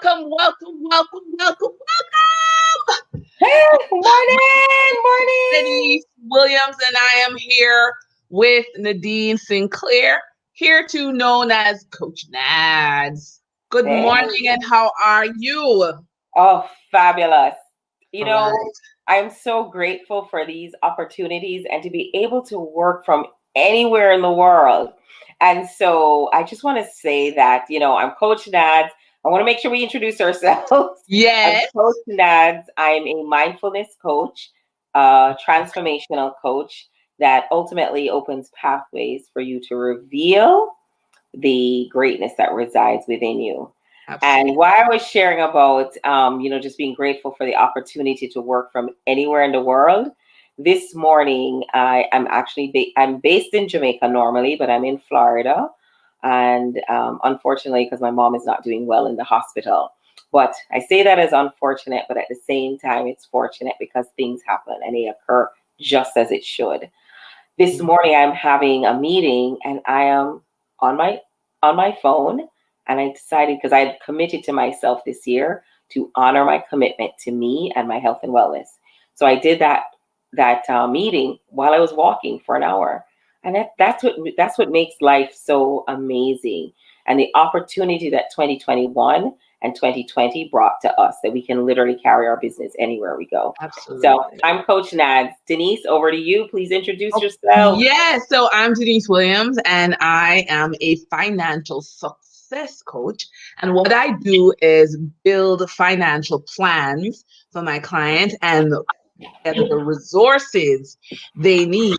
welcome. Hey, morning. Denise Williams, and I am here with Nadine Sinclair, here too known as Coach Nads. Good Hey. morning, and how are you? Oh, fabulous. You All right. know, I'm so grateful for these opportunities and to be able to work from anywhere in the world. And so I just want to say that, I'm Coach Nads. I want to make sure we introduce ourselves. I'm Yes. Coach Nads. I'm a mindfulness coach, transformational coach that ultimately opens pathways for you to reveal the greatness that resides within you. Absolutely. And while I was sharing about, just being grateful for the opportunity to work from anywhere in the world, this morning I'm based in Jamaica normally, but I'm in Florida, and unfortunately, because my mom is not doing well in the hospital. But I say that as unfortunate, but at the same time, it's fortunate because things happen and they occur just as it should. This morning I'm having a meeting and I am on my phone, and I decided, because I had committed to myself this year to honor my commitment to me and my health and wellness. So I did that meeting while I was walking for an hour, and that's what makes life so amazing, and the opportunity that 2021 and 2020 brought to us, that we can literally carry our business anywhere we go. Absolutely. So I'm Coach Nads. Denise, over to you. Please introduce yourself. Yes. So I'm Denise Williams, and I am a financial success coach. And what I do is build financial plans for my clients and the resources they need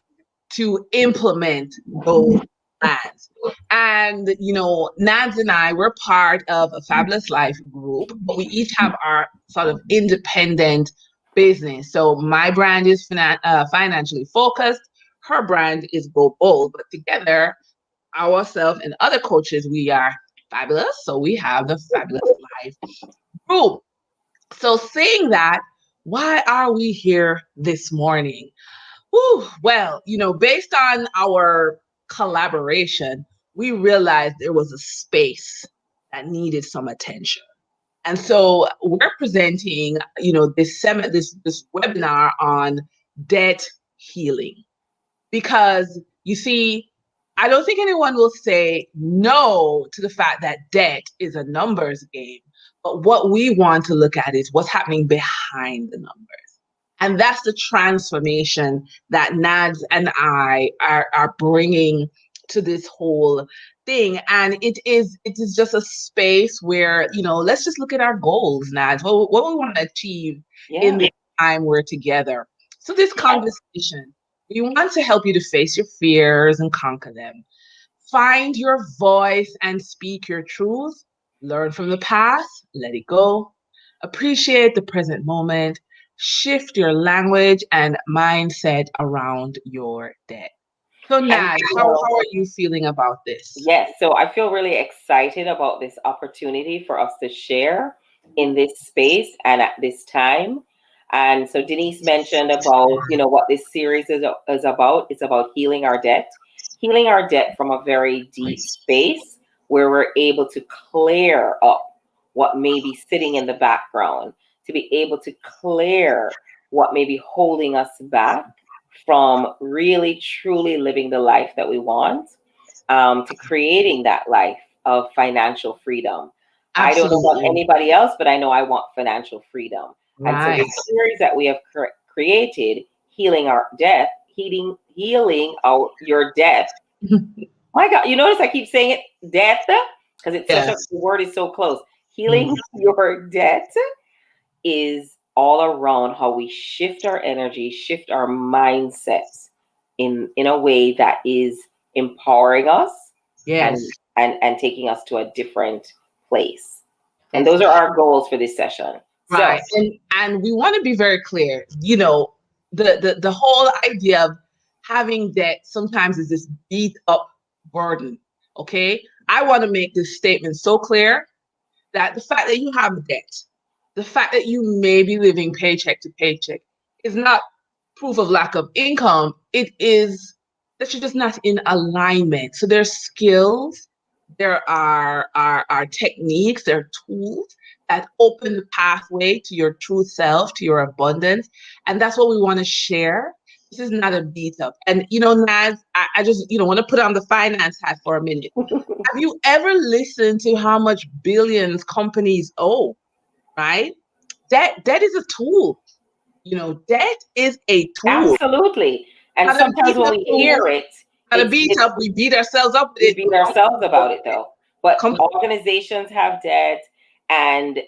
to implement those plans. And, Nads and I, we're part of a Fabulous Life group, but we each have our sort of independent business. So my brand is financially focused. Her brand is Go Bold. But together, ourselves and other coaches, we are fabulous. So we have the Fabulous Life group. So saying that, why are we here this morning? Well, based on our collaboration, we realized there was a space that needed some attention. And so we're presenting, this webinar on debt healing, because you see, I don't think anyone will say no to the fact that debt is a numbers game. But what we want to look at is what's happening behind the numbers. And that's the transformation that Nads and I are bringing to this whole thing. And it is just a space where, let's just look at our goals, Nads, what we want to achieve in the time we're together. So this conversation, we want to help you to face your fears and conquer them. Find your voice and speak your truth. Learn from the past, let it go. Appreciate the present moment. Shift your language and mindset around your debt. So, Nad, how are you feeling about this? Yes, so I feel really excited about this opportunity for us to share in this space and at this time. And so Denise mentioned about, what this series is about. It's about healing our debt from a very deep space where we're able to clear up what may be sitting in the background, to be able to clear what may be holding us back from really, truly living the life that we want, to creating that life of financial freedom. Absolutely. I don't know about anybody else, but I know I want financial freedom. Right. And so the series that we have created, healing our debt, healing out your debt. My God, you notice I keep saying it, death, because it's such the word is so close. Healing your debt is all around how we shift our energy, shift our mindsets in a way that is empowering us, and taking us to a different place. And those are our goals for this session. Right. So, and we want to be very clear, the whole idea of having debt sometimes is this beat up burden. Okay. I want to make this statement so clear that the fact that you have debt, the fact that you may be living paycheck to paycheck, is not proof of lack of income. It is that you're just not in alignment. So there's skills, there are techniques, there are tools that open the pathway to your true self, to your abundance. And that's what we want to share. This is not a beat up. And, Naz, I just, want to put on the finance hat for a minute. Have you ever listened to how much billions companies owe, right? Debt is a tool. Debt is a tool. Absolutely. And Not a sometimes beat when up we tool, hear it, not a beat up. We beat ourselves up with we it. beat ourselves about it though. But Come organizations have debt, and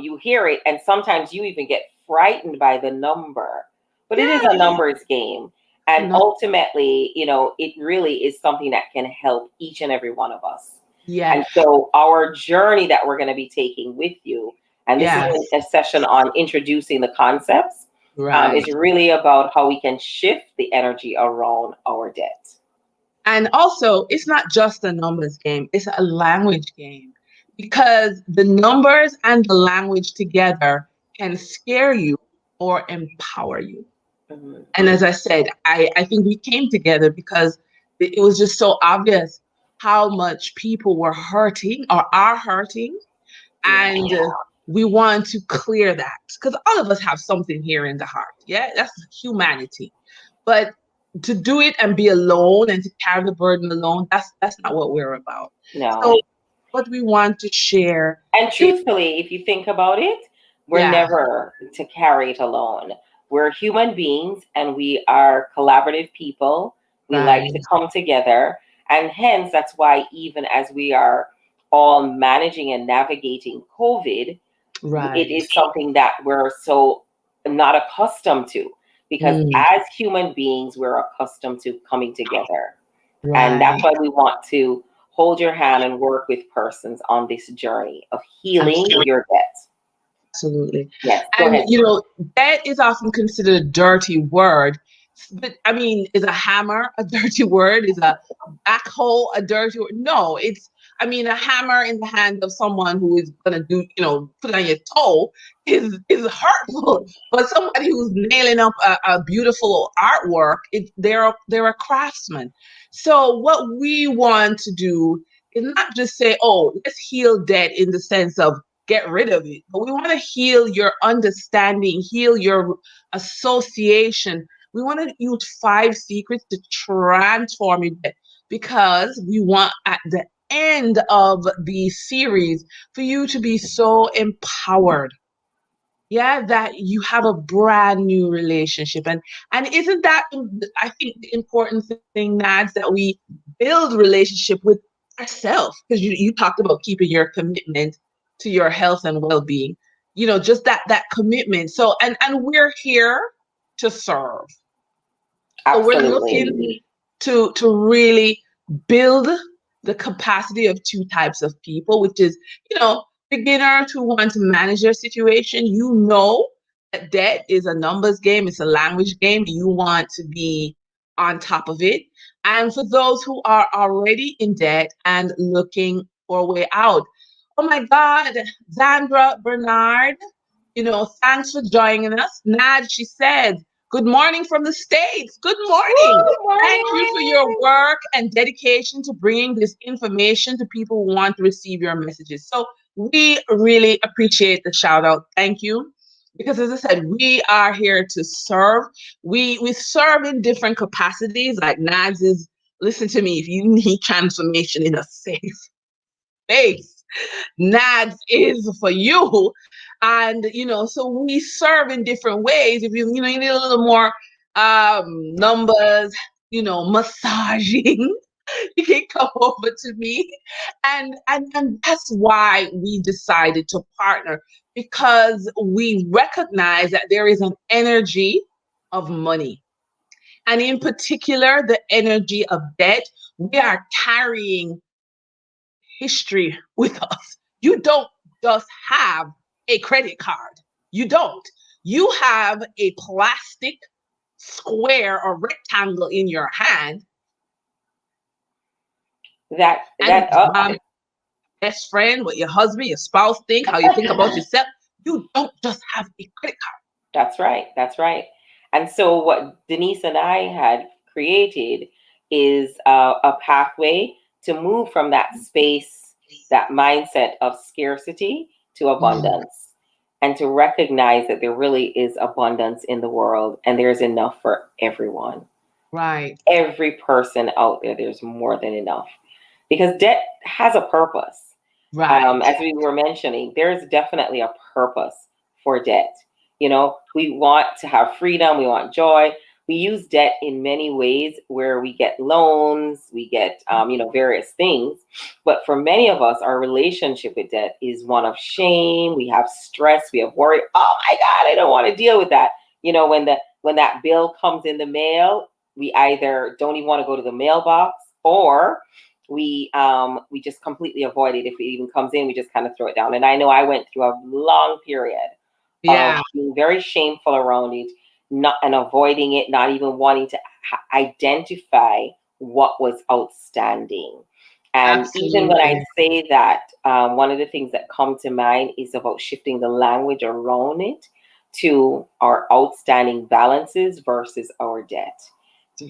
you hear it, and sometimes you even get frightened by the number. But it is a numbers game. And No. ultimately, it really is something that can help each and every one of us. Yeah. And so our journey that we're going to be taking with you, and this is a session on introducing the concepts, Right. is really about how we can shift the energy around our debt. And also, it's not just a numbers game, it's a language game, because the numbers and the language together can scare you or empower you. Mm-hmm. And as I said, I think we came together because it was just so obvious how much people were hurting or are hurting. And we want to clear that, because all of us have something here in the heart. Yeah, that's humanity. But to do it and be alone and to carry the burden alone, that's not what we're about. No. So what we want to share. And truthfully, if you think about it, we're never to carry it alone. We're human beings and we are collaborative people. We like to come together. And hence, that's why even as we are all managing and navigating COVID, it is something that we're so not accustomed to. Because as human beings, we're accustomed to coming together. And that's why we want to hold your hand and work with persons on this journey of healing your debt. Absolutely. Yes, go And, ahead. debt is often considered a dirty word. But I mean, is a hammer a dirty word? Is a backhoe a dirty word? No, a hammer in the hand of someone who is going to do, put on your toe is hurtful. But somebody who's nailing up a beautiful artwork, they're a craftsman. So what we want to do is not just say, oh, let's heal debt in the sense of get rid of it, but we want to heal your understanding, heal your association. We want to use 5 secrets to transform it, because we want at the end of the series for you to be so empowered. Yeah, that you have a brand new relationship. And isn't that, I think, the important thing, Nads, that we build relationship with ourselves? Because you talked about keeping your commitment to your health and well-being. Just that commitment. So and we're here to serve. So we're looking to really build the capacity of 2 types of people, which is, beginners who want to manage their situation. That debt is a numbers game, it's a language game. You want to be on top of it. And for those who are already in debt and looking for a way out. Oh my God, Zandra Bernard, thanks for joining us. Nad, she said, good morning from the States. Good morning. Good morning. Thank you for your work and dedication to bringing this information to people who want to receive your messages. So we really appreciate the shout out. Thank you. Because as I said, we are here to serve. We serve in different capacities. Like Nads is, listen to me, if you need transformation in a safe space, Nads is for you. And, so we serve in different ways. If you need a little more numbers, massaging, you can come over to me. And that's why we decided to partner, because we recognize that there is an energy of money. And in particular, the energy of debt. We are carrying history with us. You don't just have a credit card. You don't. You have a plastic square or rectangle in your hand. Best friend, what your husband, your spouse think, how you think about yourself. You don't just have a credit card. That's right. That's right. And so what Denise and I had created is a pathway to move from that space, that mindset of scarcity, to abundance, and to recognize that there really is abundance in the world and there's enough for everyone. Right. Every person out there, there's more than enough, because debt has a purpose. Right. As we were mentioning, there's definitely a purpose for debt. You know, we want to have freedom, we want joy. We use debt in many ways where we get loans, we get, various things. But for many of us, our relationship with debt is one of shame. We have stress, we have worry. Oh my God, I don't want to deal with that. You know, when that bill comes in the mail, we either don't even want to go to the mailbox, or we just completely avoid it. If it even comes in, we just kind of throw it down. And I know I went through a long period of being very shameful around it, not and avoiding it, not even wanting to identify what was outstanding. And Absolutely. even when I say that, one of the things that come to mind is about shifting the language around it to our outstanding balances versus our debt.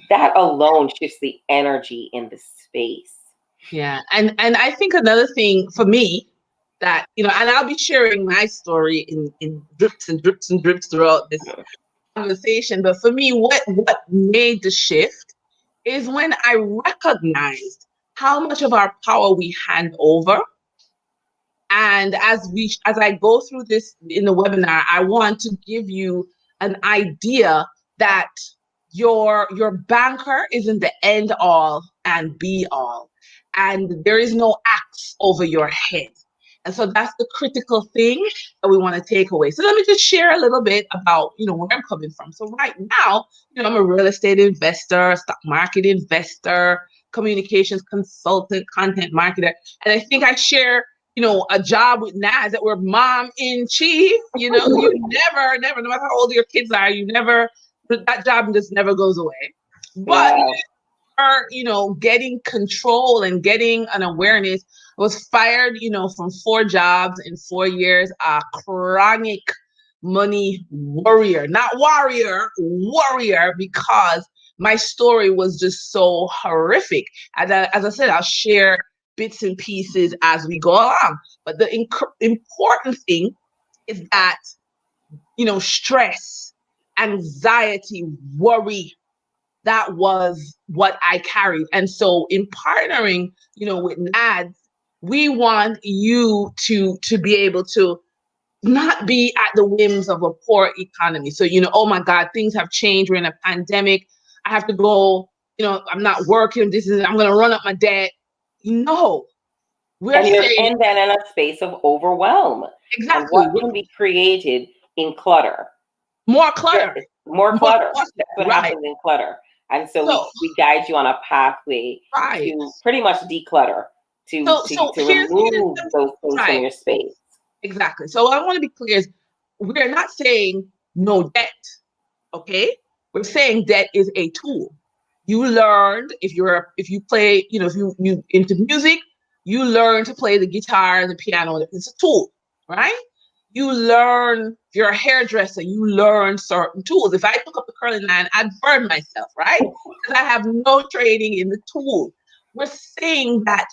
That alone shifts the energy in the space. Yeah. And I think another thing for me that, and I'll be sharing my story in drips and drips and drips throughout this conversation. But for me, what made the shift is when I recognized how much of our power we hand over. And as I go through this in the webinar, I want to give you an idea that your banker isn't the end all and be all, and there is no axe over your head. And so that's the critical thing that we want to take away. So let me just share a little bit about, where I'm coming from. So right now, I'm a real estate investor, stock market investor, communications consultant, content marketer. And I think I share, a job with Naz that we're mom in chief. You never, no matter how old your kids are, that job just never goes away. But are, getting control and getting an awareness. I was fired, from 4 jobs in 4 years, a chronic money warrior, not warrior, warrior, because my story was just so horrific. And as I said, I'll share bits and pieces as we go along. But the important thing is that, stress, anxiety, worry, that was what I carried. And so in partnering, with NADS, we want you to be able to not be at the whims of a poor economy. So, oh my God, things have changed. We're in a pandemic. I have to go, I'm not working. I'm going to run up my debt. No, and you're then in a space of overwhelm. Exactly. And what can be created in clutter? More clutter. More clutter. That's what happens in clutter. And so we guide you on a pathway to pretty much declutter, to remove those things from your space. Exactly. So what I want to be clear is we're not saying no debt, okay? We're saying debt is a tool. You learned, if you play, if you into music, you learn to play the guitar, the piano. It's a tool, right? You learn, if you're a hairdresser, you learn certain tools. If I took up the curling iron, I'd burn myself, right? Because I have no training in the tool. We're saying that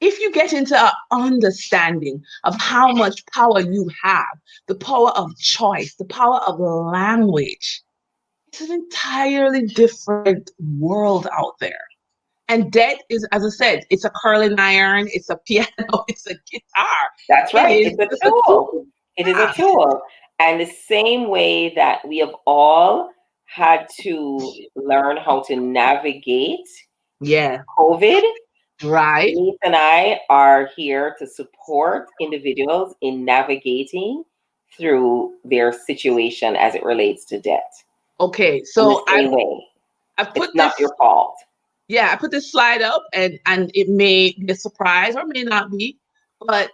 if you get into an understanding of how much power you have, the power of choice, the power of language, it's an entirely different world out there. And debt is, as I said, it's a curling iron, it's a piano, it's a guitar. That's right. It's a tool. It is a tool. And the same way that we have all had to learn how to navigate COVID, right? Denise and I are here to support individuals in navigating through their situation as it relates to debt. Okay, so I put it's not your fault. Yeah, I put this slide up, and it may be a surprise or may not be, but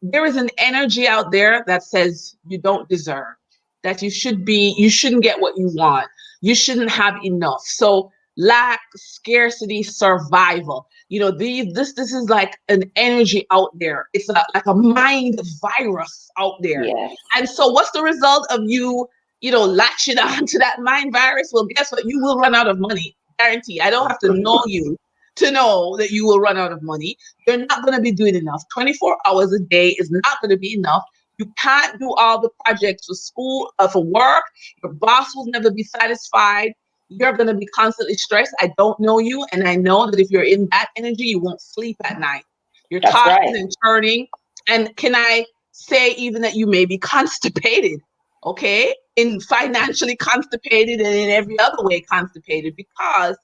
there is an energy out there that says you don't deserve, that you shouldn't get what you want, you shouldn't have enough. So lack, scarcity, survival. This is like an energy out there. It's like a mind virus out there. Yes. And so what's the result of you, latching on to that mind virus? Well, guess what? You will run out of money. Guarantee. I don't have to know you to know that you will run out of money. You're not going to be doing enough. 24 hours a day is not going to be enough. You can't do all the projects for school, for work. Your boss will never be satisfied. You're going to be constantly stressed. I don't know you. And I know that if you're in that energy, you won't sleep at night. You're That's tossing right. and turning. And can I say even that you may be constipated, okay? In financially constipated and in every other way constipated, because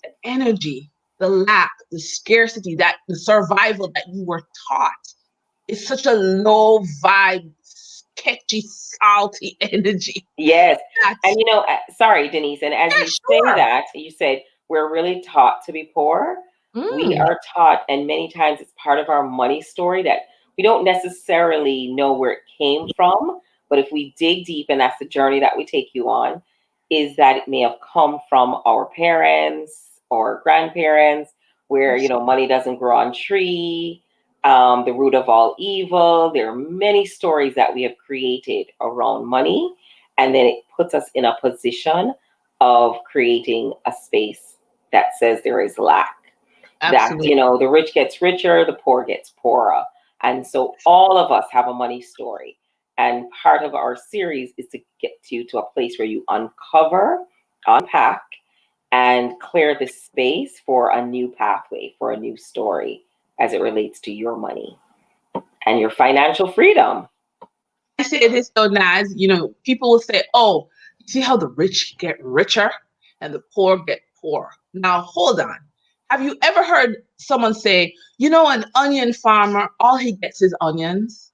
the energy, the lack, the scarcity, that the survival that you were taught is such a low vibe, sketchy, salty energy. Yes. That's, And sorry, Denise, and as yeah, you say sure. that, you said we're really taught to be poor. We Mm, are taught, and many times it's part of our money story that we don't necessarily know where it came from. But if we dig deep, and that's the journey that we take you on, is that it may have come from our parents or grandparents, where money doesn't grow on tree, the root of all evil. There are many stories that we have created around money, and then it puts us in a position of creating a space that says there is lack. That absolutely. the rich gets richer, the poor gets poorer. And so all of us have a money story. And part of our series is to get you to a place where you uncover, unpack, and clear the space for a new pathway, for a new story as it relates to your money and your financial freedom. I say this though, Naz, people will say, oh, you see how the rich get richer and the poor get poor. Now, hold on. Have you ever heard someone say, an onion farmer, all he gets is onions?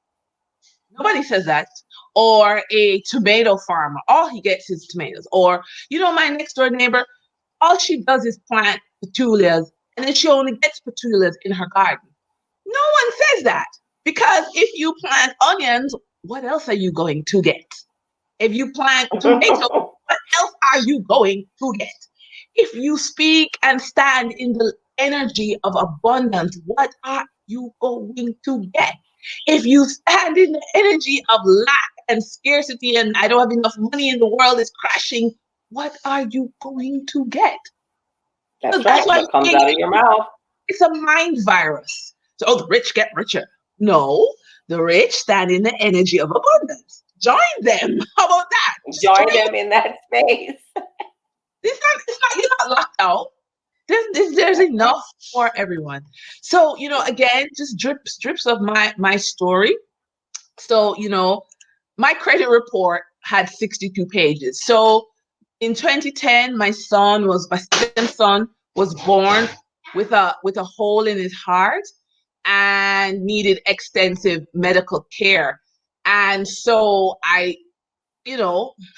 Nobody says that. Or a tomato farmer, all he gets is tomatoes. Or, my next door neighbor, all she does is plant petunias, and then she only gets petunias in her garden. No one says that, because if you plant onions, what else are you going to get? If you plant tomatoes, what else are you going to get? If you speak and stand in the energy of abundance, what are you going to get? If you stand in the energy of lack and scarcity and I don't have enough money and the world is crashing, what are you going to get? So That's that's right. why I'm What comes saying out of your mouth. it's a mind virus. So, the rich get richer. No, the rich stand in the energy of abundance. Join them. How about that? Just Join join. them in that space. You're not locked out. There's enough for everyone. So, again, just drips of my story. So, my credit report had 62 pages. So in 2010, my second son was born with a hole in his heart and needed extensive medical care. And so I,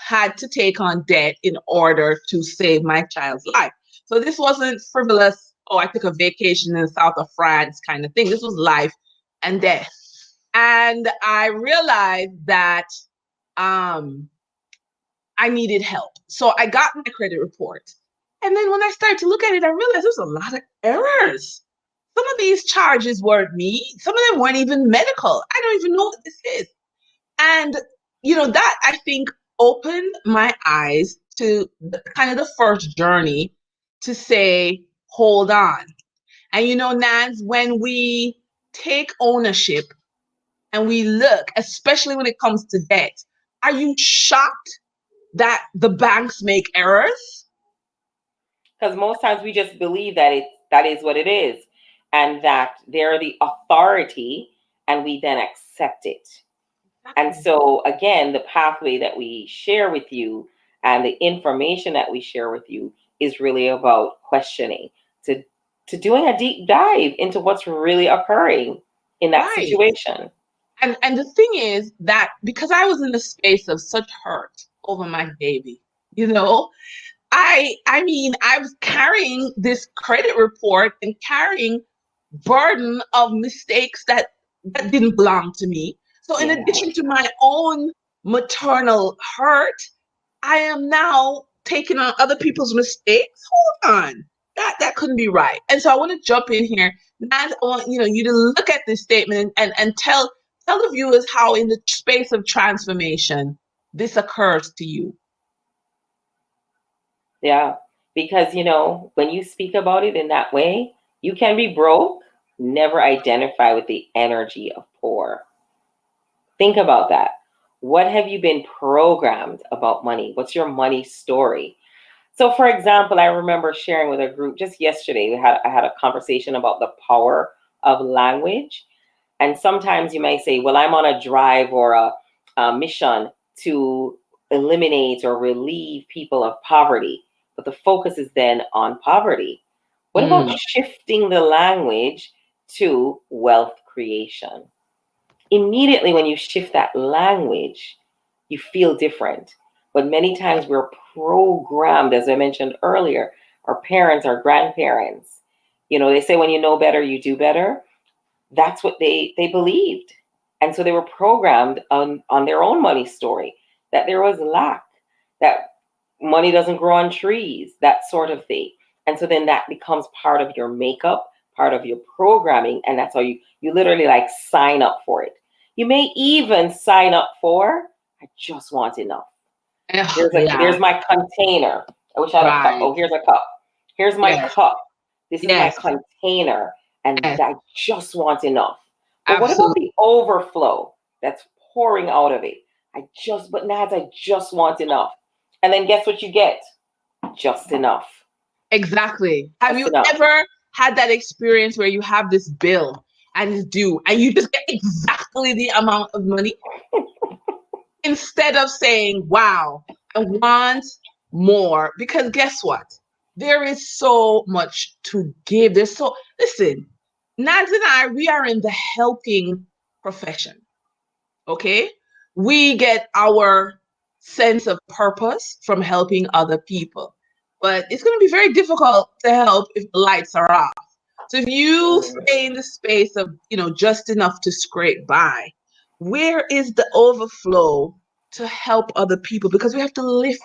had to take on debt in order to save my child's life. So this wasn't frivolous, oh, I took a vacation in the south of France kind of thing. This was life and death. And I realized that um, I needed help. So I got my credit report. And then when I started to look at it, I realized there's a lot of errors. Some of these charges weren't me. Some of them weren't even medical. I don't even know what this is. And, that I think opened my eyes to kind of the first journey to say, hold on. And, Nans, when we take ownership and we look, especially when it comes to debt, are you shocked that the banks make errors? Because most times we just believe that is what it is, and that they're the authority, and we then accept it. And so again, the pathway that we share with you and the information that we share with you is really about questioning, to doing a deep dive into what's really occurring in that Right. situation. And the thing is that because I was in a space of such hurt over my baby, I mean, I was carrying this credit report and carrying burden of mistakes that didn't belong to me. So in Yeah. addition to my own maternal hurt, I am now taking on other people's mistakes. Hold on. That couldn't be right. And so I want to jump in here. Naz, I want you to look at this statement and tell the viewers how in the space of transformation this occurs to you. Yeah. Because, when you speak about it in that way, You can be broke, never identify with the energy of poor. Think about that. What have you been programmed about money? What's your money story? So, for example, I remember sharing with a group just yesterday. I had a conversation about the power of language. And sometimes you may say, well, I'm on a drive or a mission to eliminate or relieve people of poverty. But the focus is then on poverty. What about shifting the language to wealth creation? Immediately when you shift that language, you feel different. But many times we're programmed, as I mentioned earlier, our parents, our grandparents. They say when you know better, you do better. That's what they believed. And so they were programmed on their own money story, that there was lack, that money doesn't grow on trees, that sort of thing. And so then that becomes part of your makeup, part of your programming, and that's how you literally like sign up for it. You may even sign up for, I just want enough. There's my container. I wish I had a cup. Oh, here's a cup. Here's my cup. This is my container, and I just want enough. But what about the overflow that's pouring out of it? I just want enough. And then guess what you get? Just enough. Exactly. Have you ever had that experience where you have this bill and it's due and you just get exactly the amount of money? Instead of saying, wow, I want more. Because guess what? There is so much to give. Listen, Nads and I, we are in the helping profession. Okay? We get our sense of purpose from helping other people. But it's going to be very difficult to help if the lights are off. So if you stay in the space of, just enough to scrape by, where is the overflow to help other people? Because we have to lift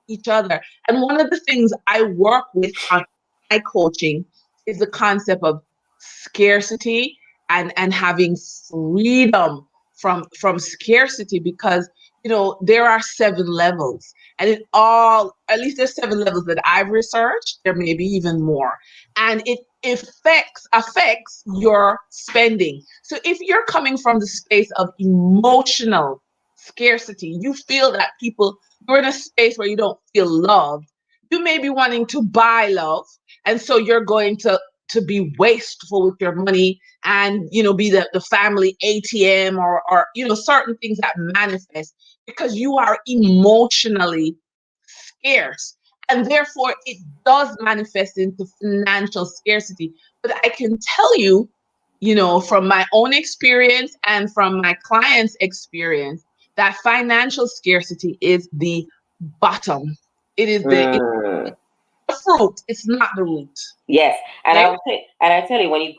each other. And one of the things I work with on my coaching is the concept of scarcity and having freedom from scarcity, because there are 7 levels, and at least there's 7 levels that I've researched. There may be even more, and it affects your spending. So if you're coming from the space of emotional scarcity, you feel that you're in a space where you don't feel loved, you may be wanting to buy love, and so you're going to be wasteful with your money and be the family ATM or certain things that manifest because you are emotionally scarce, and therefore it does manifest into financial scarcity. But I can tell you, from my own experience and from my clients' experience, that financial scarcity is the bottom. It is the fruit. It's not the root. Yes, and I tell you, when you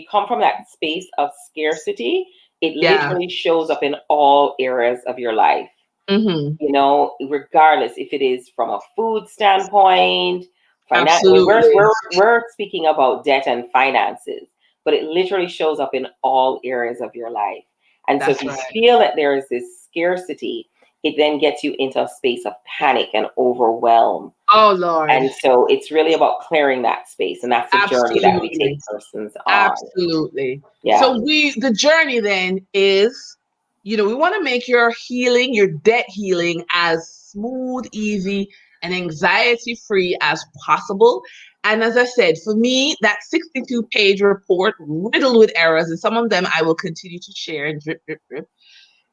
come from that space of scarcity, it literally shows up in all areas of your life. Regardless if it is from a food standpoint, we're speaking about debt and finances, but it literally shows up in all areas of your life. And so if you feel that there is this scarcity, it then gets you into a space of panic and overwhelm. Oh, Lord. And so it's really about clearing that space. And that's the journey that we take persons on. Absolutely. Yeah. So the journey then is, we want to make your healing, your debt healing, as smooth, easy, and anxiety-free as possible. And as I said, for me, that 62-page report riddled with errors, and some of them I will continue to share and drip, drip, drip.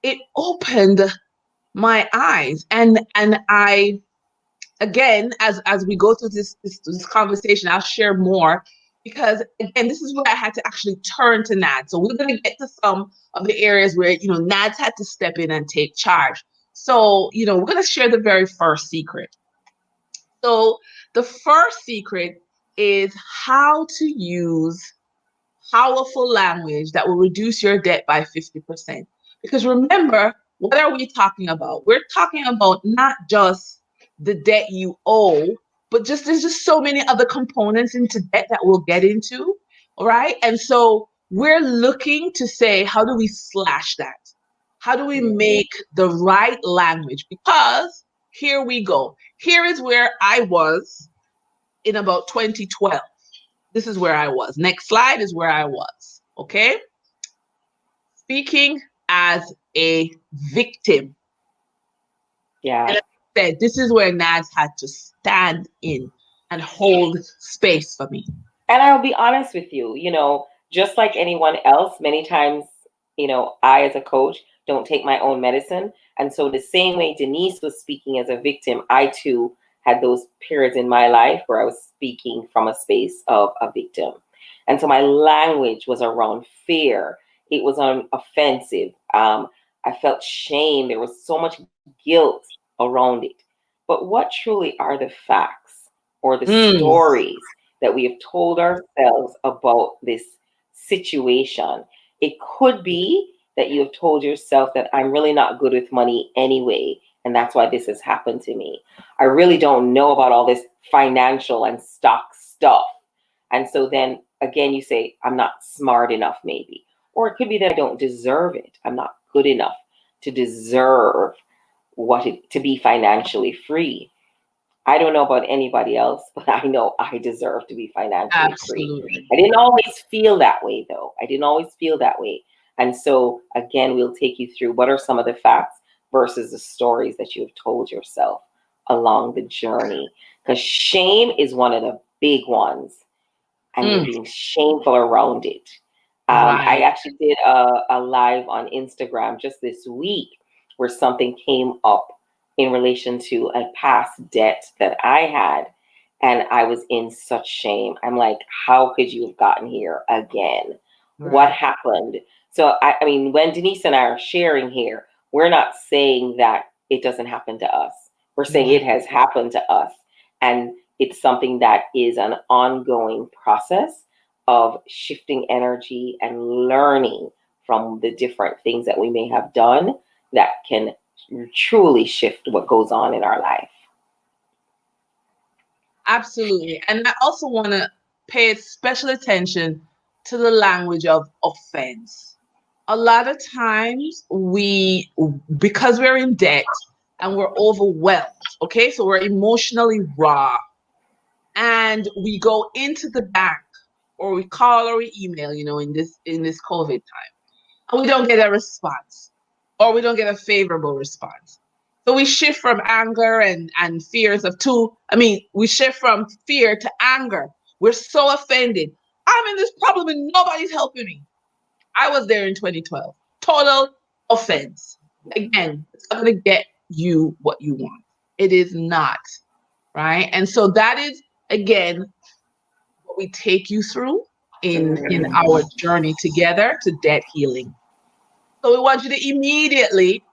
It opened my eyes, and I, again, as we go through this conversation, I'll share more, because again, this is where I had to actually turn to Nads. So we're going to get to some of the areas where Nads had to step in and take charge. So we're going to share the very first secret. So the first secret is how to use powerful language that will reduce your debt by 50%. Because remember, what are we talking about? We're talking about not just the debt you owe, but there's just so many other components into debt that we'll get into, all right? And so we're looking to say, how do we slash that? How do we make the right language? Because here we go. Here is where I was in about 2012. This is where I was. Next slide is where I was. Okay. Speaking as a victim. Yeah. And I said, this is where Nads had to stand in and hold space for me. And I'll be honest with you, just like anyone else, many times, I as a coach don't take my own medicine. And so the same way Denise was speaking as a victim, I too had those periods in my life where I was speaking from a space of a victim. And so my language was around fear. It was offensive. I felt shame. There was so much guilt around it. But what truly are the facts or the stories that we have told ourselves about this situation? It could be that you have told yourself that I'm really not good with money anyway, and that's why this has happened to me. I really don't know about all this financial and stock stuff. And so then again, you say, I'm not smart enough, maybe. Or it could be that I don't deserve it. I'm not good enough to deserve to be financially free. I don't know about anybody else, but I know I deserve to be financially free. I didn't always feel that way, though. I didn't always feel that way. And so, again, we'll take you through what are some of the facts versus the stories that you have told yourself along the journey. Because shame is one of the big ones, and you're being shameful around it. I actually did a live on Instagram just this week where something came up in relation to a past debt that I had, and I was in such shame. I'm like, how could you have gotten here again? What happened? So, I mean, when Denise and I are sharing here, we're not saying that it doesn't happen to us. We're saying it has happened to us. And it's something that is an ongoing process of shifting energy and learning from the different things that we may have done that can truly shift what goes on in our life. Absolutely. And I also want to pay special attention to the language of offense. A lot of times because we're in debt and we're overwhelmed, okay? So we're emotionally raw, and we go into the bank or we call or we email, in this COVID time, and we don't get a response or we don't get a favorable response. So we shift from anger and fears we shift from fear to anger. We're so offended. I'm in this problem and nobody's helping me. I was there in 2012. Total offense. Again, it's not going to get you what you want. It is not, right? And so that is, again, what we take you through in our journey together to debt healing. So we want you to immediately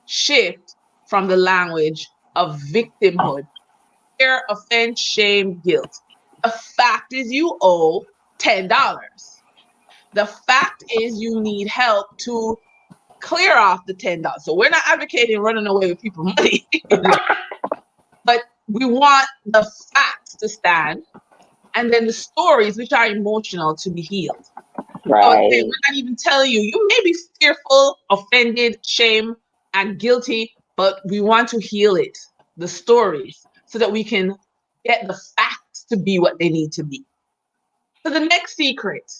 shift from the language of victimhood, fear, offense, shame, guilt. The fact is you owe $10. The fact is you need help to clear off the $10. So we're not advocating running away with people's money, but we want the facts to stand, and then the stories, which are emotional, to be healed. Right. So again, we're not even telling you, you may be fearful, offended, shame, and guilty, but we want to heal it, the stories, so that we can get the facts to be what they need to be. So the next secret,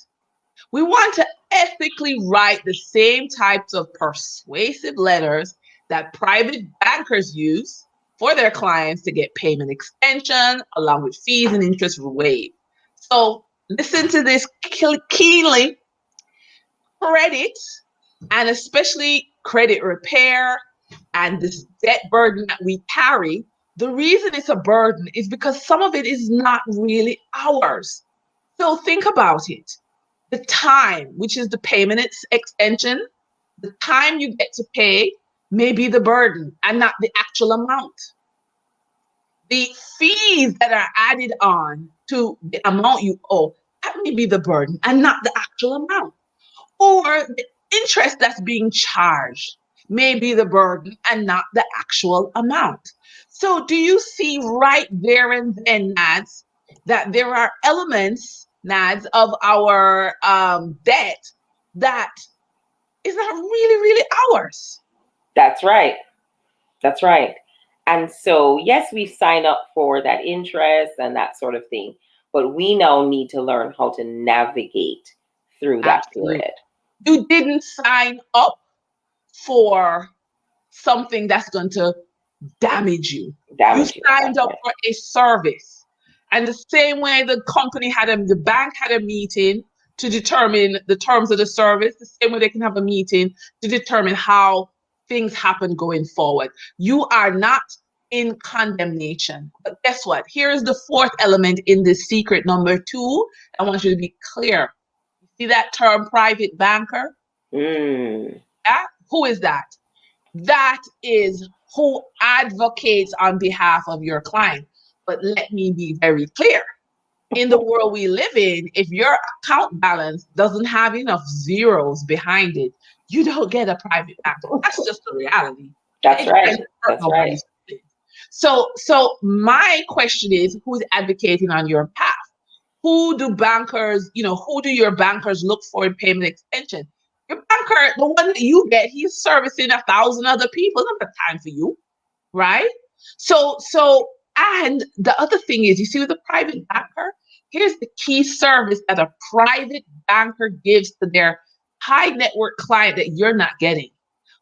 we want to ethically write the same types of persuasive letters that private bankers use for their clients to get payment extension, along with fees and interest waived. So listen to this keenly. Credit, and especially credit repair and this debt burden that we carry, the reason it's a burden is because some of it is not really ours. So think about it. The time, which is the payment extension, the time you get to pay may be the burden and not the actual amount. The fees that are added on to the amount you owe, that may be the burden and not the actual amount. Or the interest that's being charged may be the burden and not the actual amount. So do you see right there and then, Nads, that there are elements, Nads, of our debt that is not really, really ours? That's right. That's right. And so, yes, we sign up for that interest and that sort of thing. but we now need to learn how to navigate through that Absolutely. period. You didn't sign up for something that's going to damage you. You signed up for a service. And the same way the bank had a meeting to determine the terms of the service, the same way they can have a meeting to determine how things happen going forward. You are not in condemnation. But guess what? Here's the fourth element in this secret number 2. I want you to be clear. You see that term private banker? Yeah? Who is that? That is who advocates on behalf of your client. But let me be very clear. In the world we live in, if your account balance doesn't have enough zeros behind it, you don't get a private banker. That's just the reality. That's right. That's right. So my question is, who's advocating on your behalf? Who do your bankers look for in payment extension? Your banker, the one that you get, he's servicing 1,000 other people. He doesn't have time for you, right? So, and the other thing is, you see, with a private banker, here's the key service that a private banker gives to their high net worth client that you're not getting,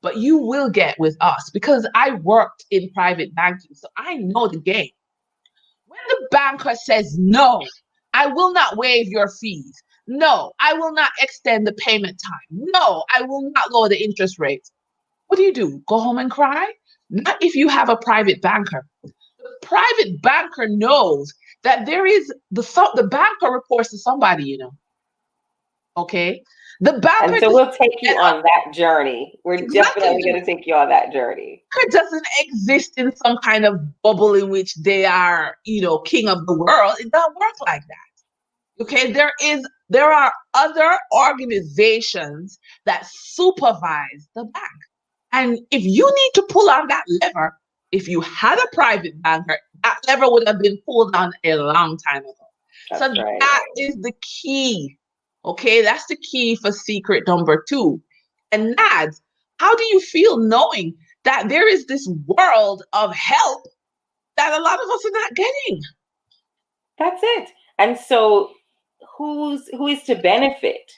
but you will get with us, because I worked in private banking, so I know the game. When the banker says, no, I will not waive your fees. No, I will not extend the payment time. No, I will not lower the interest rates. What do? Go home and cry? Not if you have a private banker. The private banker knows that there is the banker reports to somebody, Okay? The banker. And so we'll take you on that journey. We're definitely going to take you on that journey. It doesn't exist in some kind of bubble in which they are, king of the world. It doesn't work like that. Okay, there are other organizations that supervise the bank. And if you need to pull on that lever, if you had a private banker, that lever would have been pulled on a long time ago. That's right. That is the key. Okay, that's the key for secret number 2. And Nads, how do you feel knowing that there is this world of help that a lot of us are not getting? That's it. And so who is to benefit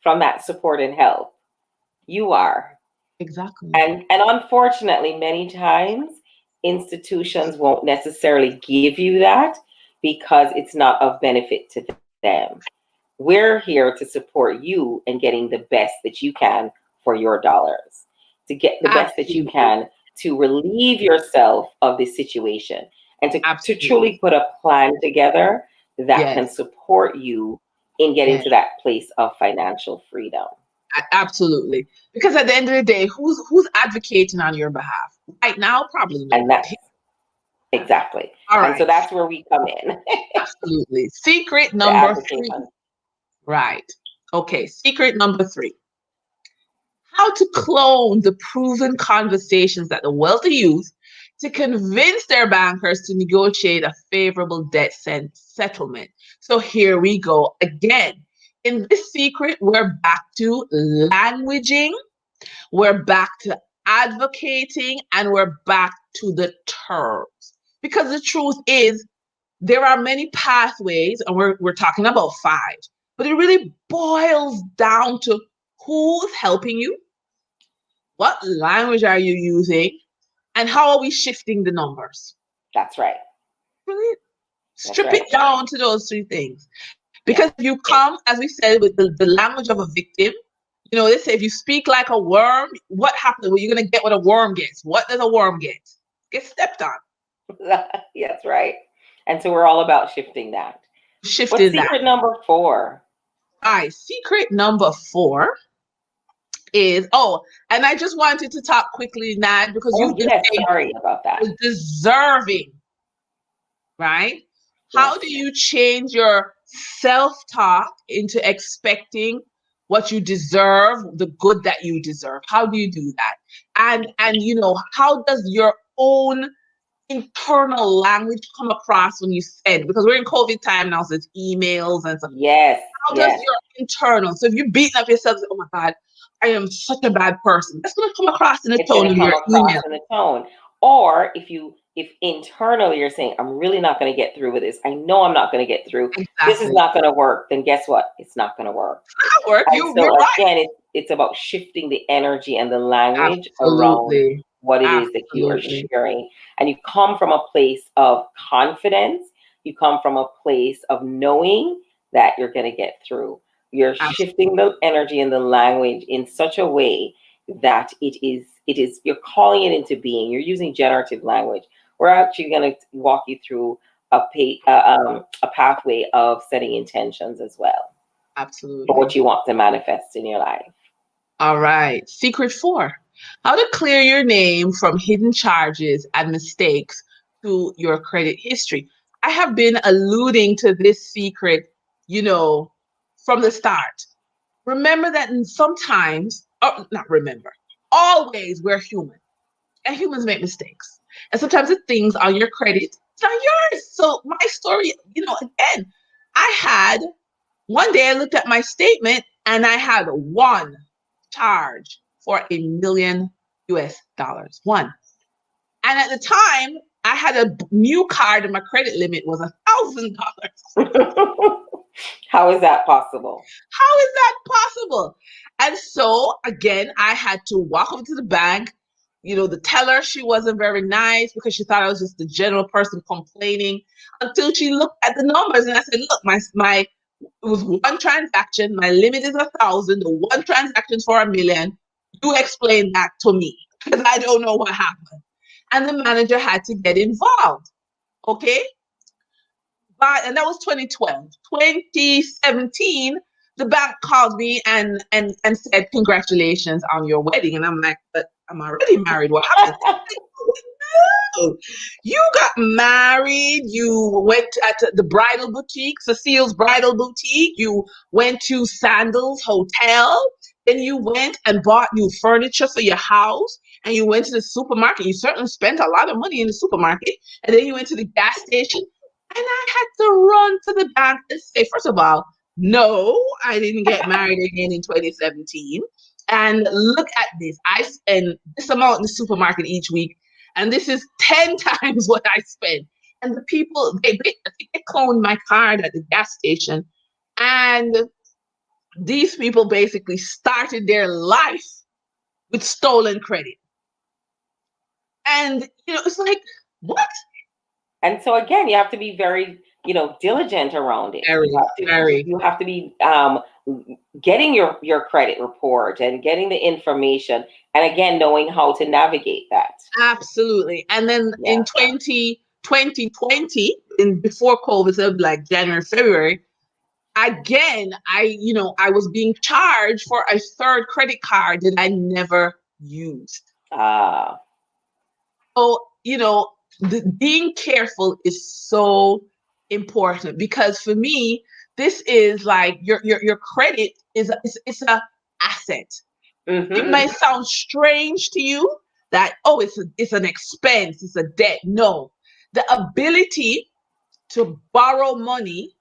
from that support and help? You are. Exactly. And unfortunately, many times institutions won't necessarily give you that because it's not of benefit to them. We're here to support you in getting the best that you can for your dollars, to get the best that you can to relieve yourself of this situation, and to truly put a plan together that can support you in getting to that place of financial freedom. Absolutely. Because at the end of the day, who's advocating on your behalf? Right now, probably not. And that's exactly. All right. And so that's where we come in. Absolutely. Secret number 3. Right. Okay. Secret number 3. How to clone the proven conversations that the wealthy use to convince their bankers to negotiate a favorable debt settlement. So here we go again. In this secret, we're back to languaging, we're back to advocating, and we're back to the terms. Because the truth is, there are many pathways, and we're talking about 5, but it really boils down to who's helping you, what language are you using, and how are we shifting the numbers? That's right. Really strip it down to those 3 things. Because if you come, as we said, with the language of a victim, they say if you speak like a worm, what happens? Well, you're going to get what a worm gets. What does a worm get? Get stepped on. Yes, right. And so we're all about shifting that. What's secret number 4? All right, secret number 4 is, and I just wanted to talk quickly, Nad, because sorry about that. Deserving, right? Yes. How do you change your self-talk into expecting what you deserve, the good that you deserve? How do you do that? And how does your own internal language come across when you said, because we're in COVID time now, so it's emails and stuff. Yes. How does your internal, so if you're beating up yourself, oh my God, I am such a bad person, that's going to come across in the tone of your email. In the tone. Or if you if internally you're saying, I'm really not going to get through with this, I know I'm not going to get through, this is Exactly. not going to work, then guess what? It's not going to work. Work. And You're so right. again, it's about shifting the energy and the language around Absolutely. what it is that you are Absolutely. sharing. And you come from a place of confidence. You come from a place of knowing that you're going to get through. You're shifting the energy and the language in such a way that you're calling it into being. You're using generative language. We're actually going to walk you through a pathway of setting intentions as well for Absolutely. what you want to manifest in your life. All right. Secret 4. How to clear your name from hidden charges and mistakes to your credit history. I have been alluding to this secret, from the start. Remember that sometimes, oh, not remember, always we're human and humans make mistakes. And sometimes the things on your credit, it's not yours. So my story, again, I had one day I looked at my statement and I had one charge for $1 million US. One. And at the time, I had a new card and my credit limit was $1,000. How is that possible? How is that possible? And so again, I had to walk over to the bank. The teller, she wasn't very nice because she thought I was just the general person complaining until she looked at the numbers and I said, look, my it was one transaction. My limit is 1,000. The one transaction is for $1 million. You explain that to me because I don't know what happened. And the manager had to get involved. Okay. And that was 2012. 2017, the bank called me and said, congratulations on your wedding. And I'm like, but I'm already married. What happened? No, you got married. You went at the bridal boutique, Cecile's Bridal Boutique. You went to Sandals Hotel. Then you went and bought new furniture for your house. And you went to the supermarket. You certainly spent a lot of money in the supermarket. And then you went to the gas station. And I had to run to the bank and say, first of all, no, I didn't get married again in 2017. And look at this. I spend this amount in the supermarket each week. And this is 10 times what I spend. And the people, I think they cloned my card at the gas station. And these people basically started their life with stolen credit. And, it's like, what? And so again, you have to be very, diligent around it. You have to be getting your credit report and getting the information, and again, knowing how to navigate that. Absolutely. And then in 2020, before COVID, so like January, February, again, I was being charged for a third credit card that I never used. So, being careful is so important because for me, this is like your credit it's a asset. Mm-hmm. It may sound strange to you that, it's an expense, it's a debt. No, the ability to borrow money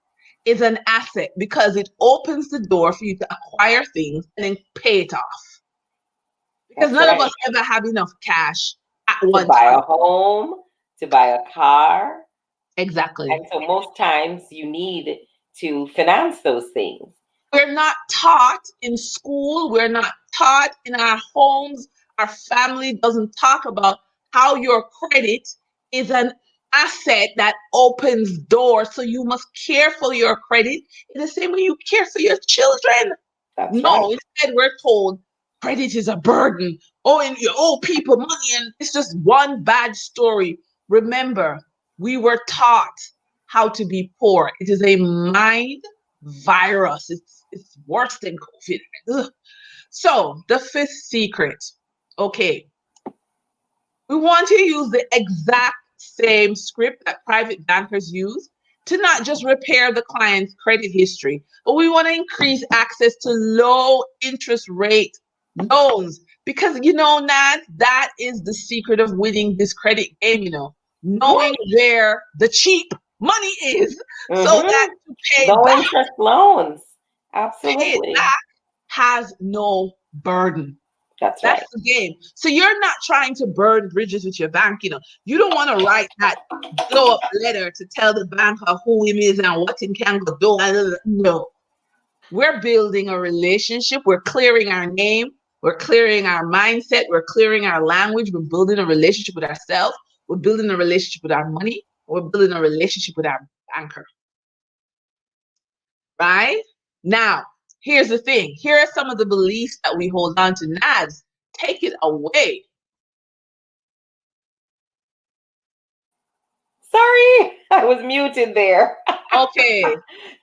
is an asset because it opens the door for you to acquire things and then pay it off. Because none of us ever have enough cash at one time. To buy a home, to buy a car. Exactly. And so most times you need to finance those things. We're not taught in school. We're not taught in our homes. Our family doesn't talk about how your credit is an asset that opens doors. So you must care for your credit in the same way you care for your children. That's right. Instead we're told credit is a burden. And you owe people money and it's just one bad story. Remember, we were taught how to be poor. It is a mind virus. It's worse than COVID. Ugh. So the 5th secret. Okay. We want to use the exact same script that private bankers use to not just repair the client's credit history, but we want to increase access to low interest rate loans because, Nat, that is the secret of winning this credit game, knowing where the cheap money is so that you pay low back, interest loans. Absolutely. Pay it back has no burden. That's That's right. the game. So you're not trying to burn bridges with your bank. You don't want to write that blow up letter to tell the bank who him is and what he can go do. No, we're building a relationship. We're clearing our name. We're clearing our mindset. We're clearing our language. We're building a relationship with ourselves. We're building a relationship with our money. We're building a relationship with our banker. Right? Now, here's the thing. Here are some of the beliefs that we hold on to. Nads, take it away. Sorry, I was muted there. Okay.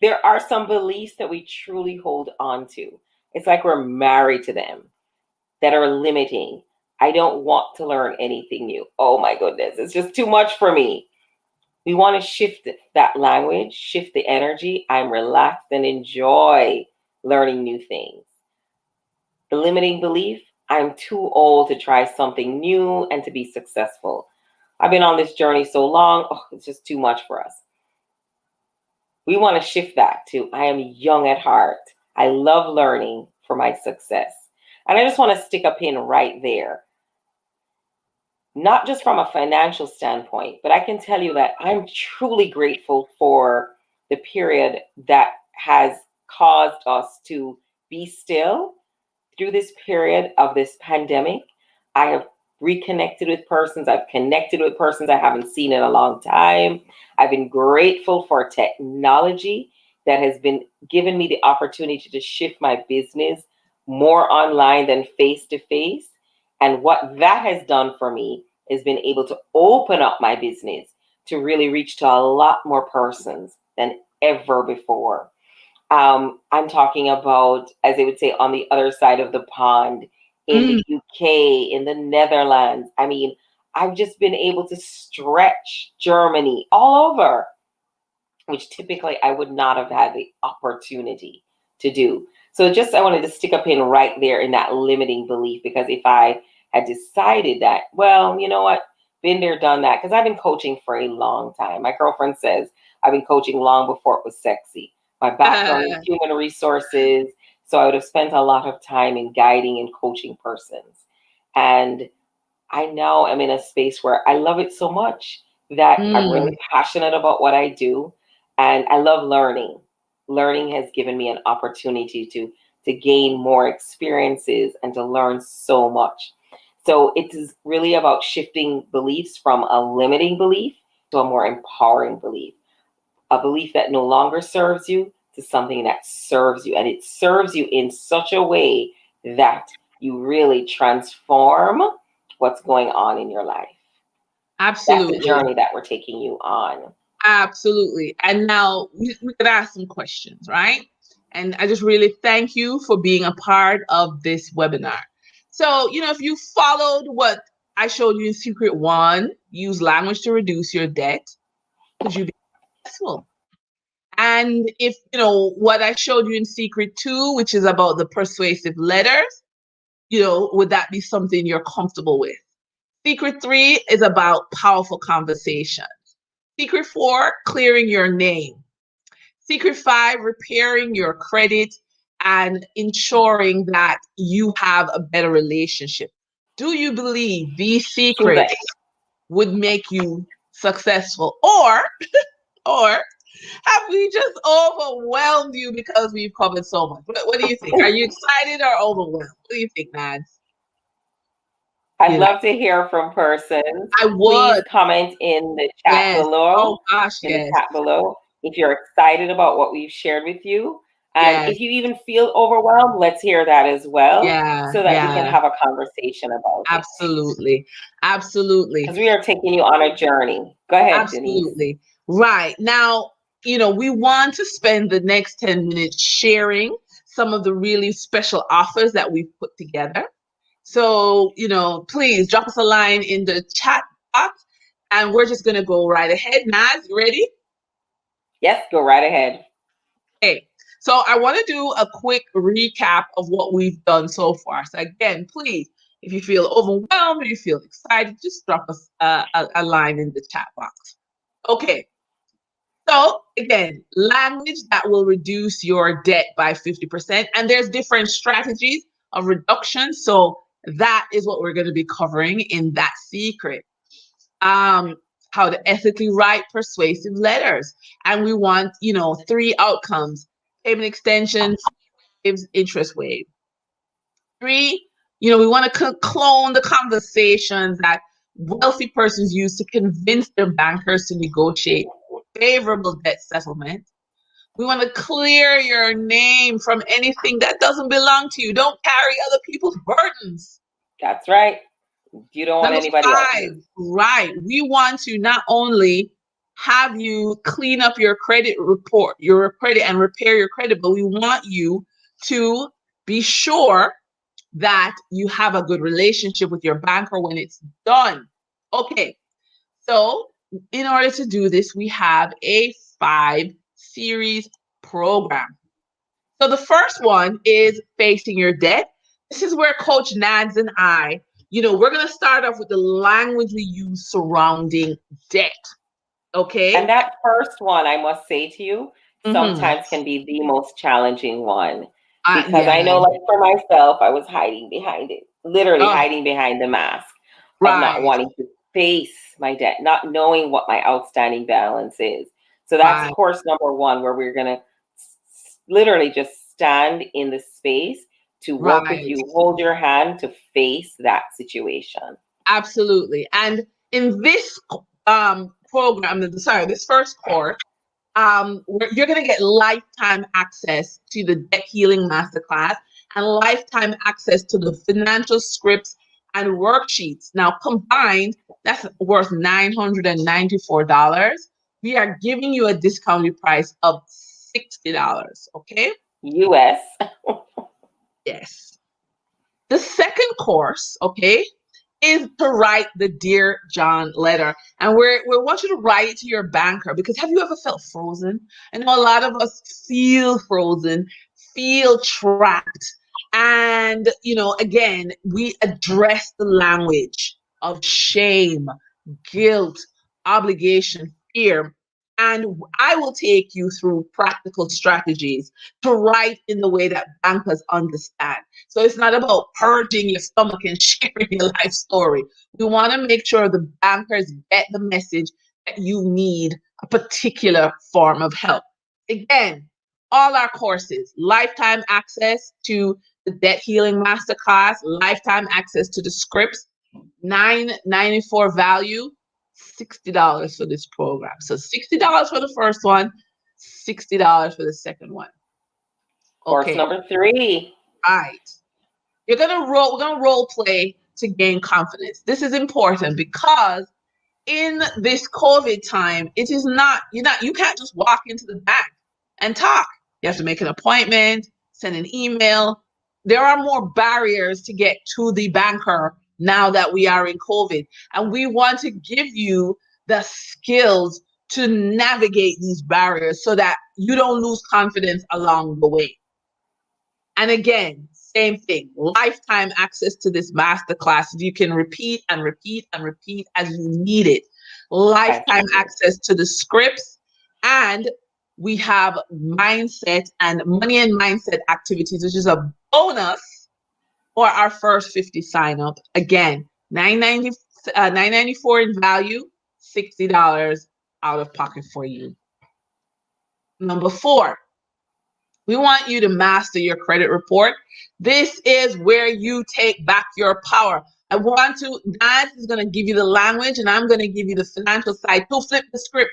There are some beliefs that we truly hold on to. It's like we're married to them, that are limiting. I don't want to learn anything new. Oh my goodness, it's just too much for me. We want to shift that language, shift the energy. I'm relaxed and enjoy learning new things. The limiting belief, I'm too old to try something new and to be successful. I've been on this journey so long, it's just too much for us. We want to shift that to, I am young at heart. I love learning for my success. And I just want to stick a pin right there. Not just from a financial standpoint, but I can tell you that I'm truly grateful for the period that has caused us to be still through this period of this pandemic. I have reconnected with persons. I've connected with persons I haven't seen in a long time. I've been grateful for technology that has been given me the opportunity to shift my business more online than face to face. And what that has done for me is been able to open up my business to really reach to a lot more persons than ever before. I'm talking about, as they would say, on the other side of the pond, in the UK, in the Netherlands. I mean, I've just been able to stretch Germany all over, which typically I would not have had the opportunity to do. So just I wanted to stick a pin right there in that limiting belief, because if I had decided that, well, you know what, been there, done that, because I've been coaching for a long time. My girlfriend says I've been coaching long before it was sexy. My background is human resources, so I would have spent a lot of time in guiding and coaching persons. And I now am in a space where I love it so much that I'm really passionate about what I do, and I love learning. Learning has given me an opportunity to gain more experiences and to learn so much. So it is really about shifting beliefs from a limiting belief to a more empowering belief, a belief that no longer serves you to something that serves you. And it serves you in such a way that you really transform what's going on in your life. Absolutely. That's the journey that we're taking you on. Absolutely. And now we could ask some questions, right? And I just really thank you for being a part of this webinar. So, if you followed what I showed you in Secret 1, use language to reduce your debt, could you be successful? And if, what I showed you in Secret 2, which is about the persuasive letters, would that be something you're comfortable with? Secret 3 is about powerful conversations. Secret 4, clearing your name. Secret 5, repairing your credit and ensuring that you have a better relationship. Do you believe these secrets would make you successful? Or have we just overwhelmed you because we've covered so much? What do you think? Are you excited or overwhelmed? What do you think, Nads? I'd love to hear from persons. I would. Please comment in the chat below. Oh gosh, in the chat below, if you're excited about what we've shared with you. And if you even feel overwhelmed, let's hear that as well. So that we can have a conversation about it. Absolutely. Absolutely. Because we are taking you on a journey. Go ahead, Absolutely. Denise. Right. Now, we want to spend the next 10 minutes sharing some of the really special offers that we've put together. So, please drop us a line in the chat box, and we're just going to go right ahead. Naz, you ready? Yes, go right ahead. Okay. So I want to do a quick recap of what we've done so far. So again, please, if you feel overwhelmed or you feel excited, just drop us a line in the chat box. Okay. So again, language that will reduce your debt by 50%. And there's different strategies of reduction. So That is what we're going to be covering in that secret. How to ethically write persuasive letters. And we want, 3 outcomes: payment extension, waived, interest waive. 3, we want to clone the conversations that wealthy persons use to convince their bankers to negotiate favorable debt settlement. We want to clear your name from anything that doesn't belong to you. Don't carry other people's burdens. That's right. You don't want Number anybody 5, else's. right. We want to not only have you clean up your credit report, your credit, and repair your credit, but we want you to be sure that you have a good relationship with your banker when it's done. Okay, so in order to do this, we have a 5-series program. So the first one is facing your debt. This is where Coach Nads and I, we're going to start off with the language we use surrounding debt. Okay. And that first one, I must say to you, Mm-hmm. sometimes can be the most challenging one. Because Yeah. I know, like for myself, I was hiding behind it, literally Oh, hiding behind the mask of not right. wanting to face my debt, not knowing what my outstanding balance is. So that's Right. course number 1, where we're going to literally just stand in the space to work with Right. you, hold your hand to face that situation. Absolutely. And in this program, this first course, you're going to get lifetime access to the Debt Healing Masterclass and lifetime access to the financial scripts and worksheets. Now, combined, that's worth $994. We are giving you a discounted price of $60. Okay? US. Yes. The second course, okay, is to write the Dear John letter. And we want you to write it to your banker, because have you ever felt frozen? I know a lot of us feel frozen, feel trapped. And, again, we address the language of shame, guilt, obligation, fear. And I will take you through practical strategies to write in the way that bankers understand. So it's not about purging your stomach and sharing your life story. We want to make sure the bankers get the message that you need a particular form of help. Again, all our courses, lifetime access to the Debt Healing Masterclass, lifetime access to the scripts, $994 value, $60 for this program. So $60 for the first one, $60 for the second one. Course Okay, number 3. right. We're gonna role play to gain confidence. This is important because in this COVID time, it is not, you can't just walk into the bank and talk. You have to make an appointment, send an email. There are more barriers to get to the banker now that we are in COVID. And we want to give you the skills to navigate these barriers so that you don't lose confidence along the way. And again, same thing, lifetime access to this masterclass. You can repeat and repeat and repeat as you need it. Lifetime access to the scripts. And we have mindset and money and mindset activities, which is a bonus for our first 50 sign up. Again, $994 in value, $60 out of pocket for you. Number 4, we want you to master your credit report. This is where you take back your power. Dad is going to give you the language and I'm going to give you the financial side. To flip the script.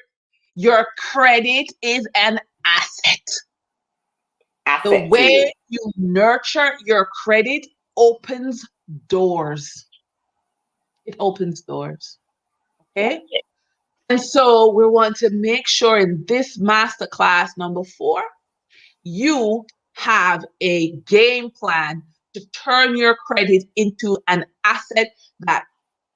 Your credit is an asset. The Asset to you. way you nurture your credit opens doors. It opens doors. Yeah. Okay. And so we want to make sure in this masterclass number 4, you have a game plan to turn your credit into an asset that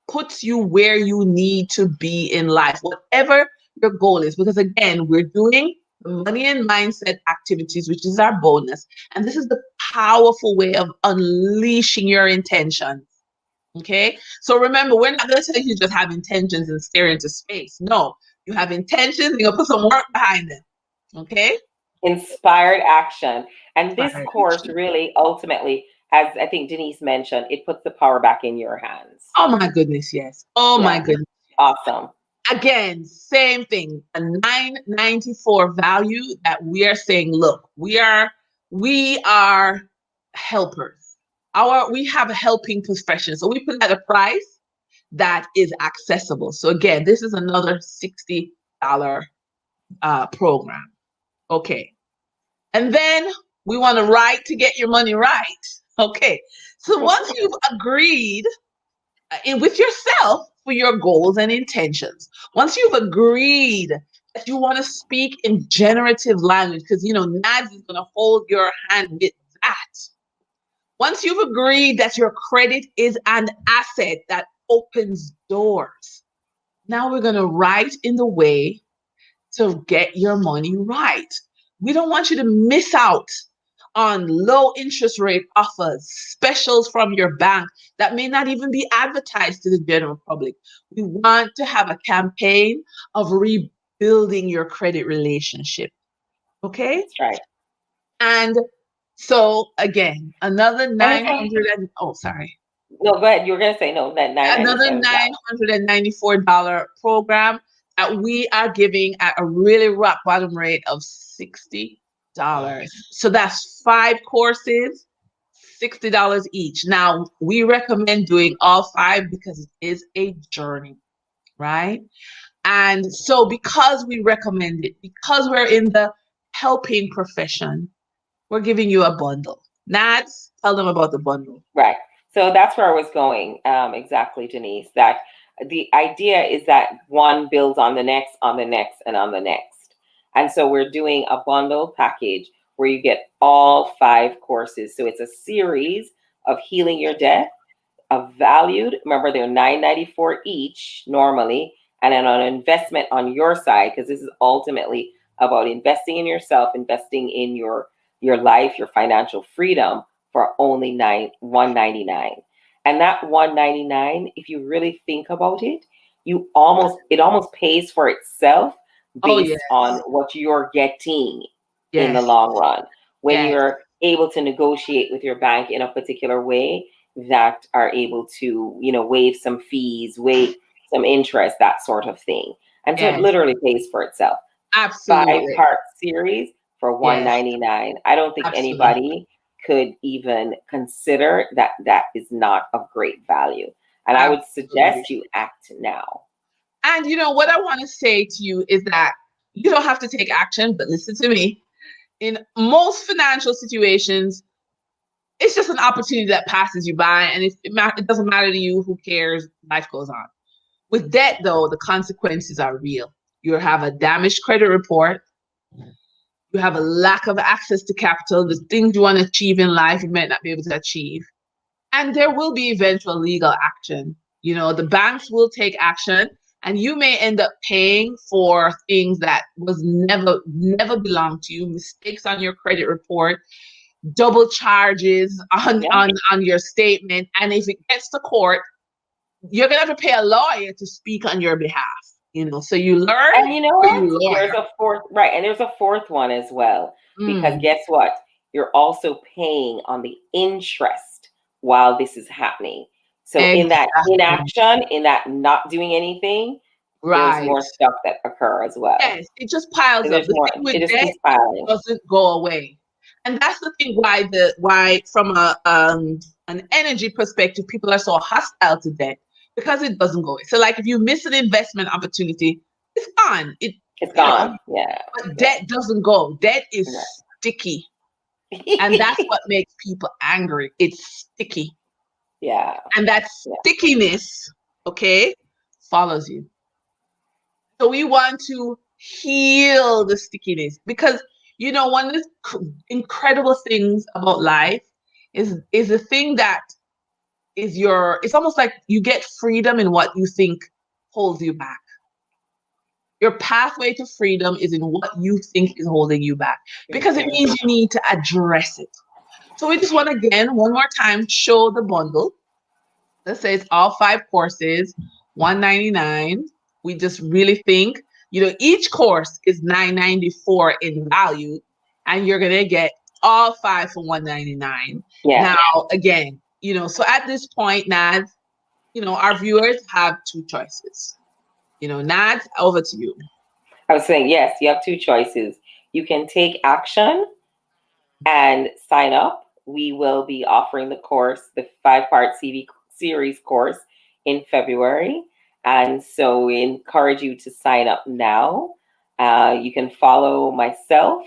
puts you where you need to be in life, whatever your goal is. Because again, we're doing money and mindset activities, which is our bonus. And this is the powerful way of unleashing your intentions. Okay. So remember, we're not going to tell you just have intentions and stare into space. No, you have intentions, you're going to put some work behind them. Okay. Inspired action. And this course really ultimately as I think Denise mentioned, it puts the power back in your hands. Oh my goodness, yes. Oh my goodness. Awesome. Again, same thing. A 994 value that we are saying, look, we are helpers. We have a helping profession. So we put at a price that is accessible. So again, this is another $60 program. Okay. And then we want to write to get your money right. Okay. So once you've agreed with yourself for your goals and intentions, once you've agreed that you want to speak in generative language, because NADS is going to hold your hand with that. Once you've agreed that your credit is an asset that opens doors, now we're going to write in the way to get your money right. We don't want you to miss out on low interest rate offers, specials from your bank that may not even be advertised to the general public. We want to have a campaign of rebuilding your credit relationship. Okay? That's right. And so again, another 900 sorry. No, go ahead. You were going to say no, that Another $994 program that we are giving at a really rock bottom rate of $60. So that's 5 courses, $60 each. Now, we recommend doing all 5 because it is a journey, right? And so because we recommend it, because we're in the helping profession, we're giving you a bundle. Nats, tell them about the bundle. Right. So that's where I was going. Exactly, Denise. That the idea is that one builds on the next, on the next, and on the next. And so we're doing a bundle package where you get all 5 courses. So it's a series of healing your debt, of valued. Remember, they're $994 each normally, and then an investment on your side, because this is ultimately about investing in yourself, investing in your life, your financial freedom, for only $199. And that $199, if you really think about it, it almost pays for itself based on what you're getting in the long run. When you're able to negotiate with your bank in a particular way that are able to, waive some fees, waive some interest, that sort of thing. And so it literally pays for itself. Absolutely. 5-part series for $199. I don't think anybody could even consider that is not of great value. And I would suggest you act now. And what I want to say to you is that you don't have to take action, but listen to me. In most financial situations, it's just an opportunity that passes you by, and it doesn't matter to you. Who cares? Life goes on. With debt, though, the consequences are real. You have a damaged credit report. You have a lack of access to capital. The things you want to achieve in life, you might not be able to achieve. And there will be eventual legal action. The banks will take action, and you may end up paying for things that was never belonged to you, mistakes on your credit report, double charges on your statement. And if it gets to court, you're going to have to pay a lawyer to speak on your behalf. So you learn. And you know what? There's a fourth, right? And there's a fourth one as well, because guess what? You're also paying on the interest while this is happening. So in that inaction, in that not doing anything, there's more stuff that occur as well. Yes, it just piles up. The thing with debt doesn't go away. And that's the thing why from an energy perspective, people are so hostile to debt. Because it doesn't go away. So like if you miss an investment opportunity, it's gone. It's gone. But debt doesn't go. Debt is sticky. And that's what makes people angry. It's sticky. Yeah. And that stickiness, follows you. So we want to heal the stickiness, because one of the incredible things about life is the thing that it's almost like you get freedom in what you think holds you back. Your pathway to freedom is in what you think is holding you back, because it means you need to address it. So we just want to, again, one more time, show the bundle. Let's say it's all 5 courses, $199. We just really think, each course is $994 in value, and you're going to get all 5 for $199. Yeah. Now, again, so at this point, Nads, our viewers have two choices. Nads, over to you. I was saying, yes, you have two choices. You can take action and sign up. We will be offering the course, the 5-part CV series course in February. And so we encourage you to sign up now. You can follow myself,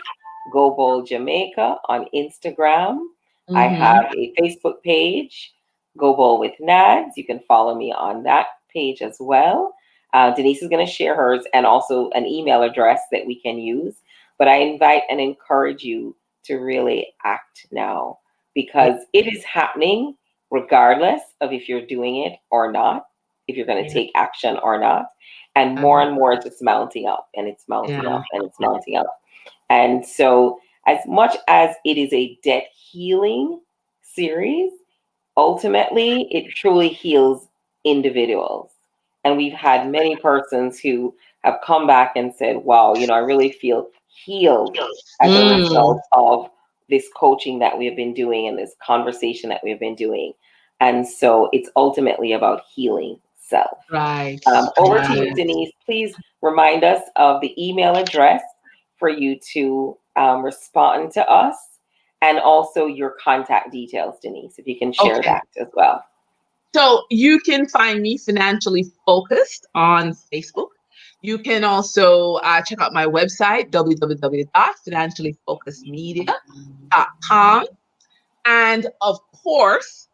Go Bold Jamaica, on Instagram. I have a Facebook page, Go Bold with Nads. You can follow me on that page as well. Denise is going to share hers and also an email address that we can use. But I invite and encourage you to really act now, because it is happening regardless of if you're doing it or not, if you're going to take action or not. And more is just mounting up, and it's mounting up, and it's mounting up. And so as much as it is a debt healing series, ultimately it truly heals individuals. And we've had many persons who have come back and said, wow, I really feel healed as a result of this coaching that we've been doing and this conversation that we've been doing. And so it's ultimately about healing self. Right. Over to you, Denise. Please remind us of the email address for you to respond to us, and also your contact details, Denise, if you can share that as well. So you can find me Financially Focused on Facebook. You can also check out my website, www.financiallyfocusedmedia.com. And of course,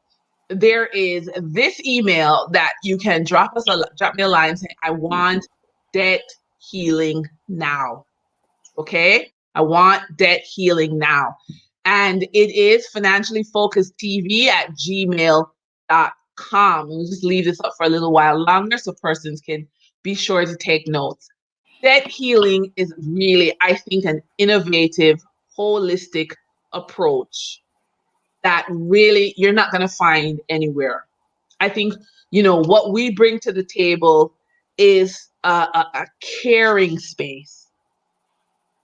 there is this email that you can drop me a line saying, I want debt healing now. Okay? I want debt healing now. And it is financiallyfocusedtv@gmail.com. We'll just leave this up for a little while longer so persons can be sure to take notes. Debt healing is really, I think, an innovative, holistic approach that really you're not going to find anywhere. I think, what we bring to the table is a caring space.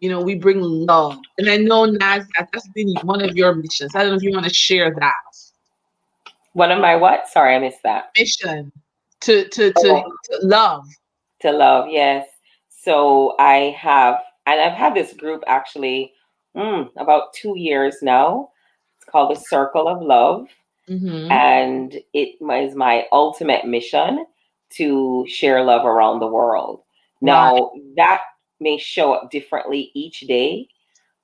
We bring love. And I know, Naz, that's been one of your missions. I don't know if you want to share that. One of my what? Sorry, I missed that. Mission to love. To love, yes. So I've had this group actually about 2 years now. It's called the Circle of Love. And it is my ultimate mission to share love around the world. Now, that may show up differently each day.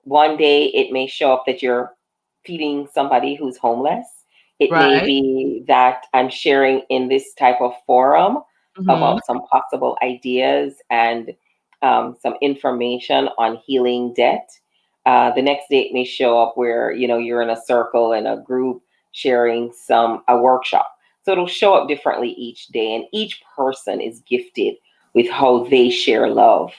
One day it may show up that you're feeding somebody who's homeless. It may be that I'm sharing in this type of forum about some possible ideas and some information on healing debt. The next day it may show up where you're in a circle in a group sharing a workshop. So it'll show up differently each day, and each person is gifted with how they share love.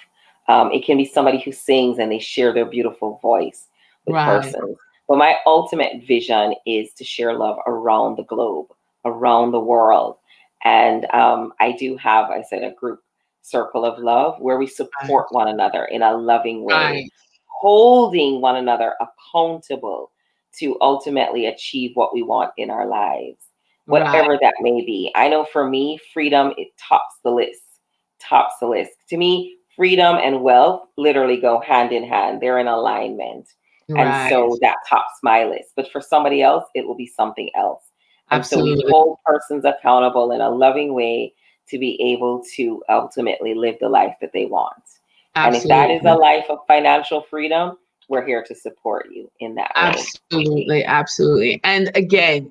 It can be somebody who sings and they share their beautiful voice with persons. But my ultimate vision is to share love around the globe, around the world. And I do have, I said, a group Circle of Love where we support one another in a loving way, holding one another accountable to ultimately achieve what we want in our lives, whatever that may be. I know for me, freedom, it tops the list. To me, freedom and wealth literally go hand in hand. They're in alignment. And so that tops my list. But for somebody else, it will be something else. And so we hold persons accountable in a loving way to be able to ultimately live the life that they want. And if that is a life of financial freedom, we're here to support you in that way. Absolutely. And again,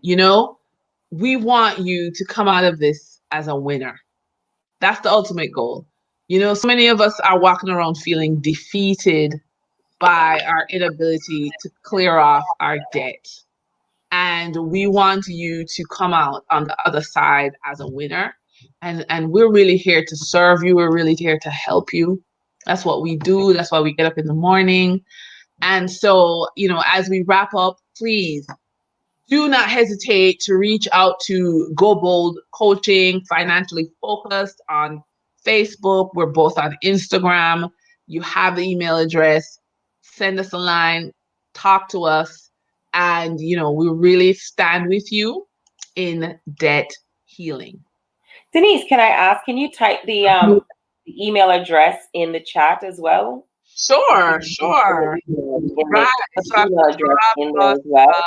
we want you to come out of this as a winner. That's the ultimate goal. So many of us are walking around feeling defeated by our inability to clear off our debt. And we want you to come out on the other side as a winner. And we're really here to serve you. We're really here to help you. That's what we do. That's why we get up in the morning. And so, as we wrap up, please do not hesitate to reach out to Go Bold Coaching, Financially Focused on Facebook. We're both on Instagram. You have the email address. Send us a line. talk to us, and we really stand with you in debt healing. Denise, can I ask, can you type the email address in the chat as well? Sure, sure. Right. Put So the I've email address in there dropped as well,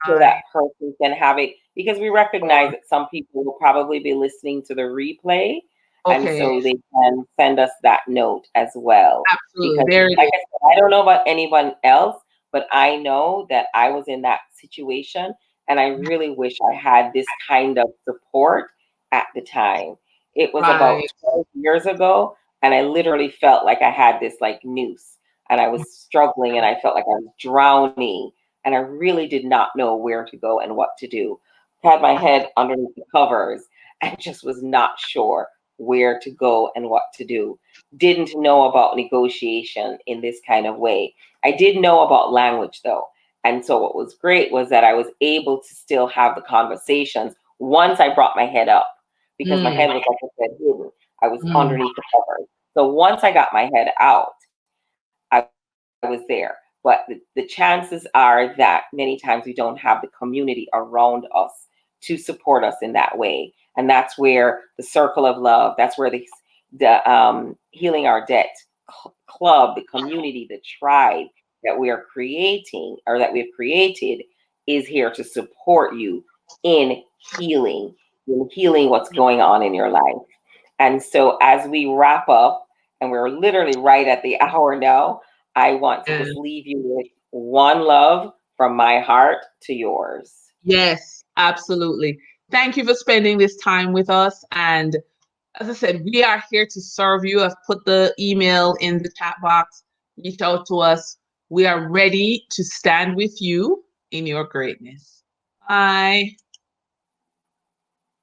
so my that person can have it, because we recognize that some people will probably be listening to the replay, and okay, so they can send us that note as well. absolutely. Because, There it like is. I said, I don't know about anyone else, but I know that I was in that situation, and I really wish I had this kind of support at the time. It was about Right. 12 years ago, and I literally felt like I had this like noose, and I was struggling, and I felt like I was drowning, and I really did not know where to go and what to do. Had my head underneath the covers and just was not sure where to go and what to do. Didn't know about negotiation in this kind of way. I did know about language though. And so what was great was that I was able to still have the conversations once I brought my head up, because my Mm, head was, like I said, hidden. I was mm, underneath the covers. So once I got my head out, I was there. But the chances are that many times we don't have the community around us to support us in that way. And that's where the circle of love, that's where the healing our debt club, the community, the tribe that we are creating, or that we've created, is here to support you in healing what's going on in your life. And so as we wrap up, and we're literally right at the hour now, I want to yeah. just leave you with one love from my heart to yours. Yes, absolutely. Thank you for spending this time with us. And as I said, we are here to serve you. I've put the email in the chat box. Reach out to us. We are ready to stand with you in your greatness. Bye.